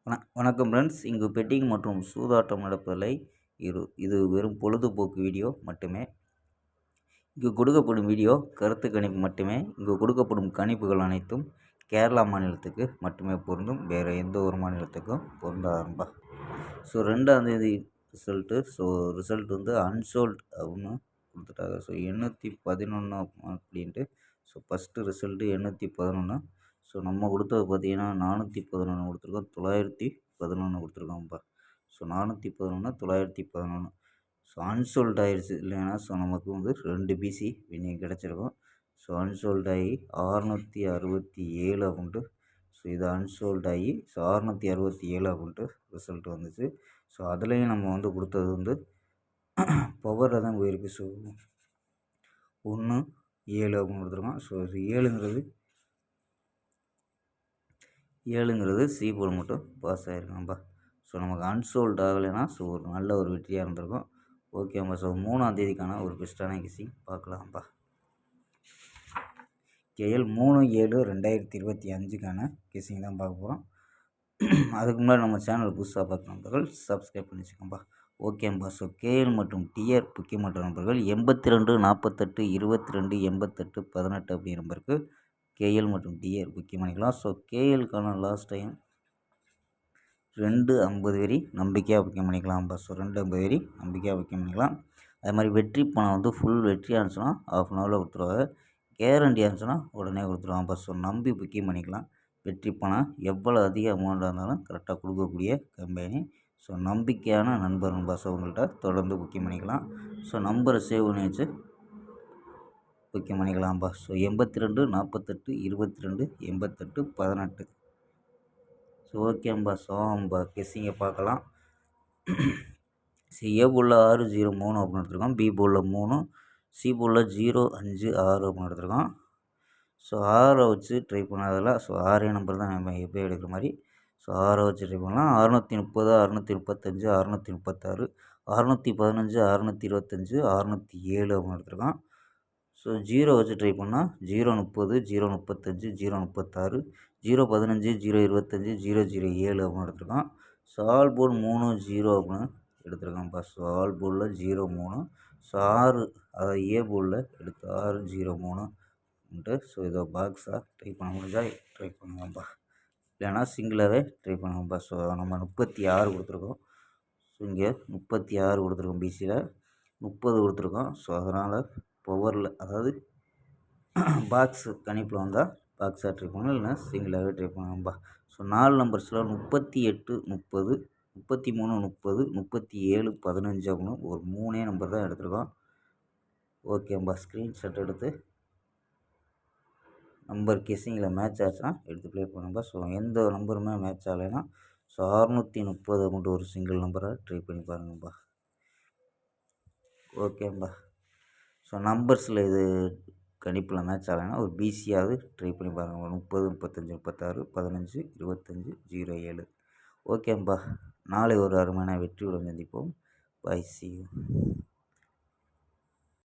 வணக்கம் ஃப்ரெண்ட்ஸ். இங்கு பெட்டிங் மற்றும் சூதாட்டம் நடப்பதில்லை. இது வெறும் பொழுதுபோக்கு வீடியோ மட்டுமே. இங்கு கொடுக்கப்படும் வீடியோ கருத்து கணிப்பு மட்டுமே. இங்கு கொடுக்கப்படும் கணிப்புகள் அனைத்தும் கேரளா மாநிலத்துக்கு மட்டுமே பொருந்தும், வேறு எந்த ஒரு மாநிலத்துக்கும் பொருந்தாதம்பா. 2ஆம் தேதி ரிசல்ட் வந்து அன்சோல்ட் அப்படின்னு கொடுத்துட்டாங்க. 811 அப்படின்ட்டு. First result 811. நம்ம கொடுத்தது பார்த்தீங்கன்னா 411 கொடுத்துருக்கோம், 911 கொடுத்துருக்கோம்ப்பா. 411 911. அன்சோல்ட் ஆயிடுச்சு இல்லைன்னா நமக்கு வந்து 2 பிசி வின்னிங் கிடச்சிருக்கும். அன்சோல்ட் ஆகி 667 அப்படின்ட்டு. இது அன்சோல்ட் ஆகி 667 அப்படின்ட்டு ரிசல்ட் வந்துச்சு. அதுலேயும் நம்ம வந்து கொடுத்தது வந்து பவரில் தான் போயிருக்கு. 1 7 அப்படின்னு கொடுத்துருக்கோம். 7ங்கிறது சி போல் மட்டும் பாஸ் ஆகிருக்காம்பா. நமக்கு அன்சோல்ட் ஆகலைன்னா ஒரு நல்ல ஒரு வெற்றியாக இருந்திருக்கும். ஓகேம்பா. 3ஆம் தேதிக்கான ஒரு பெஸ்ட்டான கிசிங் பார்க்கலாம்ப்பா. கேஎல் 3/7/2025க்கான கிசிங் தான் பார்க்க போகிறோம். அதுக்கு முன்னாடி நம்ம சேனல் புதுசாக பார்க்குற நண்பர்கள் சப்ஸ்கிரைப் பண்ணி வச்சுக்கோம்பா. ஓகேம்பா. கேஎல் மற்றும் டிஆர் முக்கியமற்ற நண்பர்கள் 82 48 22 88 18 அப்படிங்கிற நம்பருக்கு கேஎல் மற்றும் டிஆர் புக்கிங் பண்ணிக்கலாம். கேஎல்க்கான லாஸ்ட் டைம் 250 வரி நம்பிக்கையாக புக்கிங் பண்ணிக்கலாம்ப்பா. 250 வரி நம்பிக்கையாக புக்கிங் பண்ணிக்கலாம். அது மாதிரி வெற்றி பணம் வந்து ஃபுல் வெற்றி ஆனிச்சுன்னா ½ அன் ஹவரில் கொடுத்துருவாங்க. கேரண்டி ஆனிச்சுன்னா உடனே கொடுத்துருவாங்கப்பா. நம்பி புக்கிங் பண்ணிக்கலாம். வெற்றி பணம் எவ்வளோ அதிக அமௌண்ட்டாக இருந்தாலும் கரெக்டாக கொடுக்கக்கூடிய கம்பெனி. நம்பிக்கையான நண்பர்கள்ப்பா. உங்கள்கிட்ட தொடர்ந்து புக்கிங் பண்ணிக்கலாம். நம்பரை சேவ் பண்ணி வச்சு புக்கிங் பண்ணிக்கலாம்ப்பா. 82 48 22 88 18. ஓகேம்பா. கெஸ்ஸிங்கை பார்க்கலாம். ஏ போலில் 603 அப்படின்னு எடுத்துருக்கோம். பி போலில் 3, சி போலில் 056 அப்படின்னு எடுத்துருக்கோம். 6 வச்சு ட்ரை பண்ணாதில் 6 நம்பர் தான் நம்ம எப்போ எடுக்கிற மாதிரி. 6 வச்சு ட்ரை பண்ணலாம். 630 635 636 615 625 607 அப்படின்னு எடுத்துருக்கோம். 0 வச்சு ட்ரை பண்ணால் 030 035 036 015 025 007 அப்படின்னு எடுத்துருக்கோம். ஆல் போர்டு 3 0 அப்படின்னு எடுத்துருக்கோம்ப்பா. ஆல் போர்டில் 03. 6 அதாவது ஏ போர்டில் எடுத்து 603ன்ட்டு. இதை பாக்ஸாக ட்ரை பண்ண முடிஞ்சால் ட்ரை பண்ணுங்கப்பா. இல்லைன்னா சிங்கிளாகவே ட்ரை பண்ணுங்கப்பா. நம்ம 36 கொடுத்துருக்கோம். இங்கே 36 கொடுத்துருக்கோம். பிசியில் 30 கொடுத்துருக்கோம். அதனால் பவரில் அதாவது பாக்ஸ் கணிப்பில் வந்தால் பாக்ஸாக ட்ரை பண்ணணும், இல்லைன்னா சிங்கிளாகவே ட்ரை பண்ணுங்கப்பா. 4 நம்பர்ஸில் 38 30 33 30 37 15 அப்படின்னு ஒரு 3 நம்பர் தான் எடுத்துருக்கோம். ஓகேம்பா. ஸ்க்ரீன்ஷாட் எடுத்து நம்பர் கெஸ்ஸிங்கில் மேட்ச் ஆச்சுன்னா எடுத்து ப்ளே பண்ணுங்கப்பா. எந்த நம்பருமே மேட்ச் ஆகலைன்னா 630 அப்படின்ட்டு ஒரு சிங்கிள் நம்பரை ட்ரை பண்ணி பாருங்கப்பா. ஓகேம்பா. நம்பர்ஸில் இது கணிப்பில் மேட்ச் ஆகலைன்னா ஒரு பிசியாவது ட்ரை பண்ணி பாருங்கள். 30 35 36 15 25 07. ஓகேம்பா. நாளை ஒரு அருமையான வெற்றியுடன் சந்திப்போம். பை. C you.